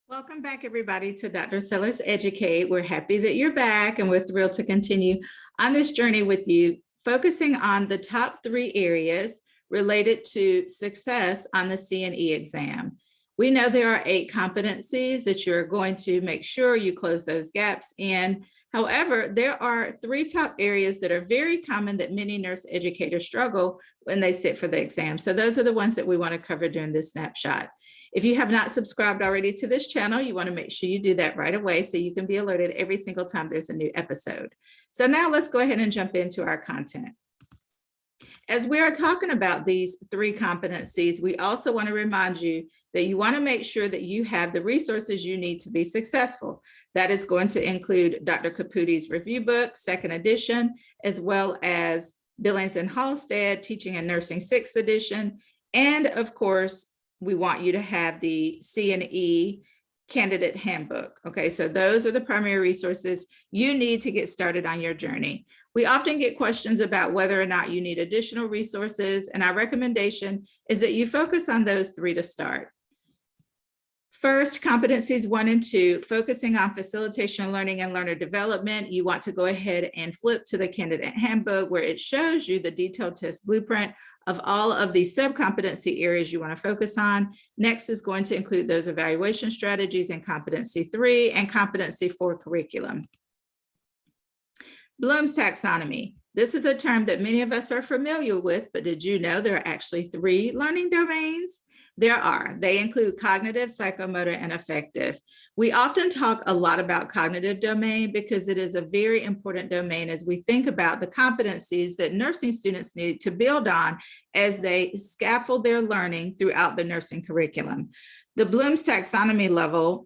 Welcome back, everybody, to Dr. Sellers Educate. We're happy that you're back, and we're thrilled to continue on this journey with you, focusing on the top 3 areas related to success on the CNE exam. We know there are 8 competencies that you're going to make sure you close those gaps in. However, there are 3 top areas that are very common that many nurse educators struggle when they sit for the exam. So those are the ones that we want to cover during this snapshot. If you have not subscribed already to this channel, you want to make sure you do that right away so you can be alerted every single time there's a new episode. So now let's go ahead and jump into our content. As we are talking about these 3 competencies, we also want to remind you that you want to make sure that you have the resources you need to be successful. That is going to include Dr. Caputi's review book, 2nd edition, as well as Billings and Halstead, Teaching and Nursing 6th edition, and of course, we want you to have the CNE candidate handbook. Okay, so those are the primary resources you need to get started on your journey. We often get questions about whether or not you need additional resources, and our recommendation is that you focus on those 3 to start. First, competencies 1 and 2, focusing on facilitation, learning, and learner development. You want to go ahead and flip to the candidate handbook where it shows you the detailed test blueprint of all of the sub-competency areas you want to focus on. Next is going to include those evaluation strategies in competency 3 and competency 4 curriculum. Bloom's taxonomy. This is a term that many of us are familiar with, but did you know there are actually 3 learning domains? There are. They include cognitive, psychomotor, and affective. We often talk a lot about cognitive domain because it is a very important domain as we think about the competencies that nursing students need to build on as they scaffold their learning throughout the nursing curriculum. The Bloom's taxonomy level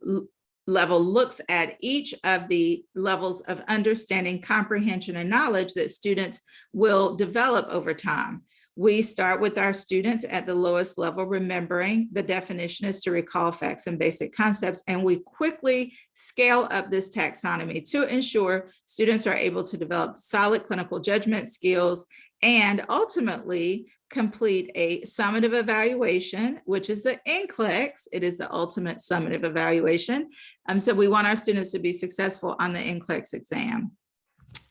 looks at each of the levels of understanding, comprehension, and knowledge that students will develop over time. We start with our students at the lowest level, remembering the definition is to recall facts and basic concepts, and we quickly scale up this taxonomy to ensure students are able to develop solid clinical judgment skills and ultimately complete a summative evaluation, which is the NCLEX. It is the ultimate summative evaluation. So we want our students to be successful on the NCLEX exam.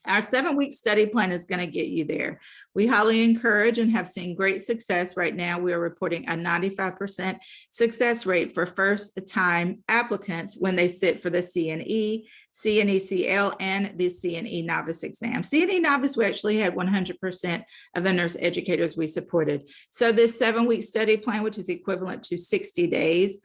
Our 7-week study plan is going to get you there. We highly encourage and have seen great success. Right now, we are reporting a 95% success rate for first-time applicants when they sit for the CNE, CNE-CL, and the CNE novice exam. CNE novice, we actually had 100% of the nurse educators we supported. So this 7-week study plan, which is equivalent to 60 days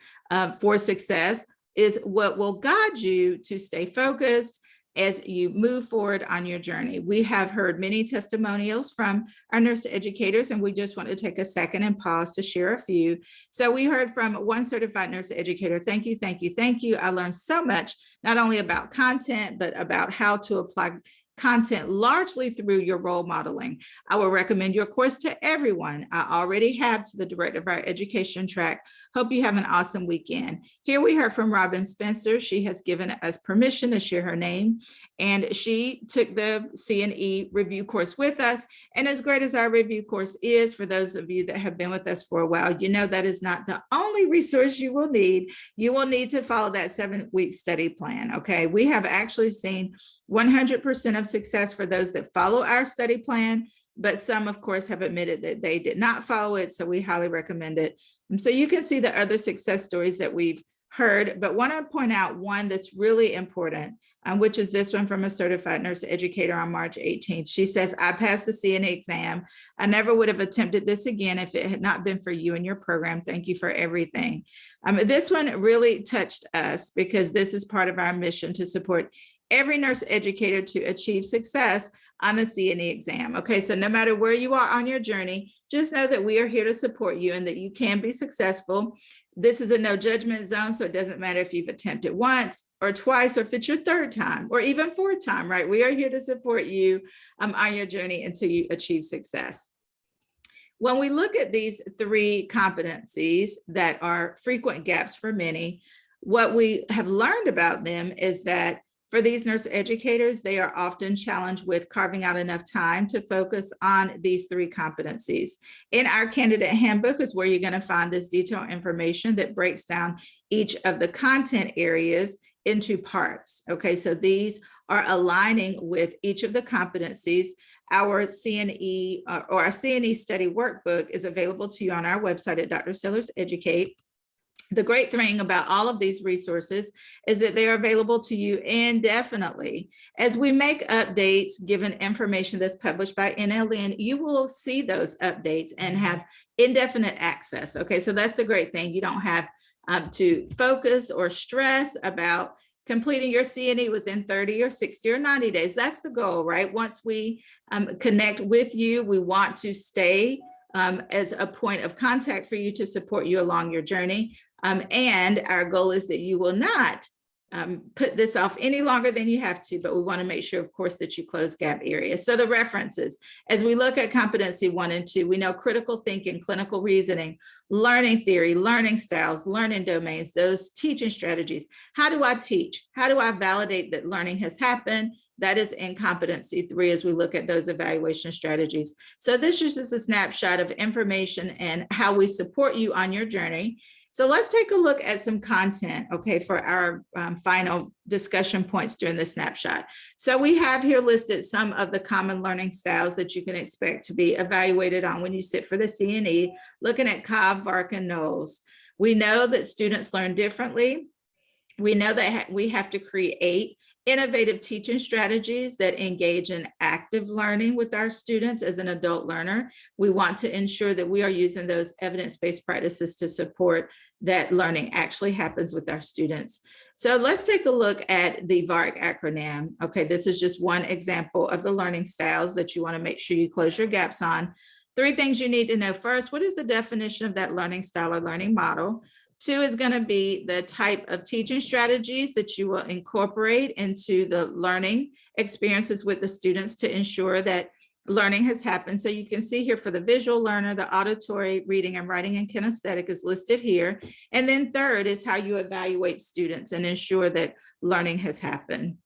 for success, is what will guide you to stay focused as you move forward on your journey. We have heard many testimonials from our nurse educators, and we just want to take a second and pause to share a few. So we heard from one certified nurse educator, thank you, thank you, thank you. I learned so much, not only about content, but about how to apply content largely through your role modeling. I will recommend your course to everyone. I already have to the director of our education track. Hope you have an awesome weekend. Here we heard from Robin Spencer. She has given us permission to share her name, and she took the CNE review course with us. And as great as our review course is, for those of you that have been with us for a while, you know that is not the only resource you will need. You will need to follow that 7-week study plan, okay? We have actually seen 100% of success for those that follow our study plan, but some, of course, have admitted that they did not follow it, so we highly recommend it. And so you can see the other success stories that we've heard, but want to point out one that's really important, which is this one from a certified nurse educator on March 18th. She says, I passed the CNE exam. I never would have attempted this again if it had not been for you and your program. Thank you for everything. This one really touched us because this is part of our mission to support every nurse educator to achieve success on the CNE exam. Okay, so no matter where you are on your journey, just know that we are here to support you and that you can be successful. This is a no judgment zone, so it doesn't matter if you've attempted once or twice or if it's your 3rd time or even 4th time, right? We are here to support you on your journey until you achieve success. When we look at these 3 competencies that are frequent gaps for many, what we have learned about them is that For these nurse educators, they are often challenged with carving out enough time to focus on these 3 competencies. In our candidate handbook is where you're going to find this detailed information that breaks down each of the content areas into parts. Okay, so these are aligning with each of the competencies. Our CNE or our CNE study workbook is available to you on our website at Dr. Sellers Educate. The great thing about all of these resources is that they are available to you indefinitely. As we make updates, given information that's published by NLN, you will see those updates and have indefinite access. Okay, so that's a great thing. You don't have to focus or stress about completing your CNE within 30 or 60 or 90 days. That's the goal, right? Once we connect with you, we want to stay as a point of contact for you to support you along your journey. And our goal is that you will not put this off any longer than you have to, but we want to make sure, of course, that you close gap areas. So the references, as we look at competency 1 and 2, we know critical thinking, clinical reasoning, learning theory, learning styles, learning domains, those teaching strategies. How do I teach? How do I validate that learning has happened? That is in competency 3 as we look at those evaluation strategies. So this is just a snapshot of information and how we support you on your journey. So let's take a look at some content, okay, for our final discussion points during the snapshot. So we have here listed some of the common learning styles that you can expect to be evaluated on when you sit for the CNE, looking at Cobb, Vark, and Knowles. We know that students learn differently. We know that we have to create innovative teaching strategies that engage in active learning with our students as an adult learner. We want to ensure that we are using those evidence-based practices to support that learning actually happens with our students. So let's take a look at the VARC acronym. Okay, this is just one example of the learning styles that you want to make sure you close your gaps on. 3 things you need to know. First, what is the definition of that learning style or learning model? 2 is going to be the type of teaching strategies that you will incorporate into the learning experiences with the students to ensure that learning has happened. So you can see here for the visual learner, the auditory, reading and writing and kinesthetic is listed here. And then 3rd is how you evaluate students and ensure that learning has happened.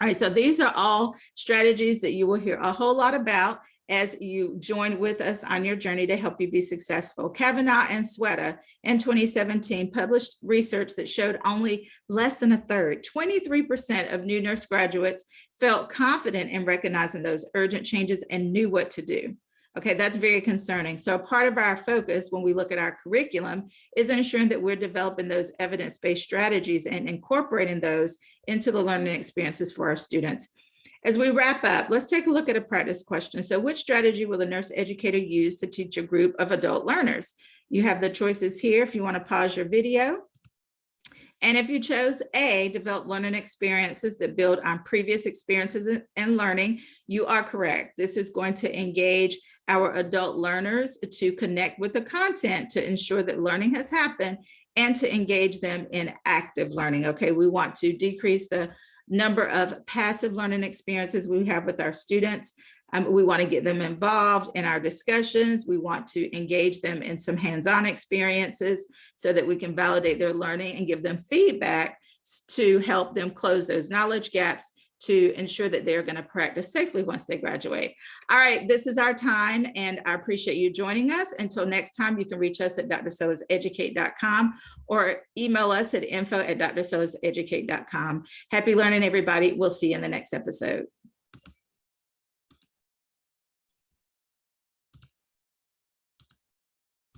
All right, so these are all strategies that you will hear a whole lot about as you join with us on your journey to help you be successful. Kavanaugh and Sweta in 2017 published research that showed only less than a third, 23% of new nurse graduates felt confident in recognizing those urgent changes and knew what to do. Okay, that's very concerning. So part of our focus when we look at our curriculum is ensuring that we're developing those evidence-based strategies and incorporating those into the learning experiences for our students. As we wrap up, let's take a look at a practice question. So which strategy will a nurse educator use to teach a group of adult learners? You have the choices here if you want to pause your video. And if you chose A, develop learning experiences that build on previous experiences and learning, you are correct. This is going to engage our adult learners to connect with the content to ensure that learning has happened and to engage them in active learning. Okay, we want to decrease the number of passive learning experiences we have with our students. We want to get them involved in our discussions. We want to engage them in some hands-on experiences so that we can validate their learning and give them feedback to help them close those knowledge gaps to ensure that they're going to practice safely once they graduate. All right, this is our time, and I appreciate you joining us. Until next time, you can reach us at drsellerseducate.com or email us at info@drsellerseducate.com. Happy learning, everybody. We'll see you in the next episode.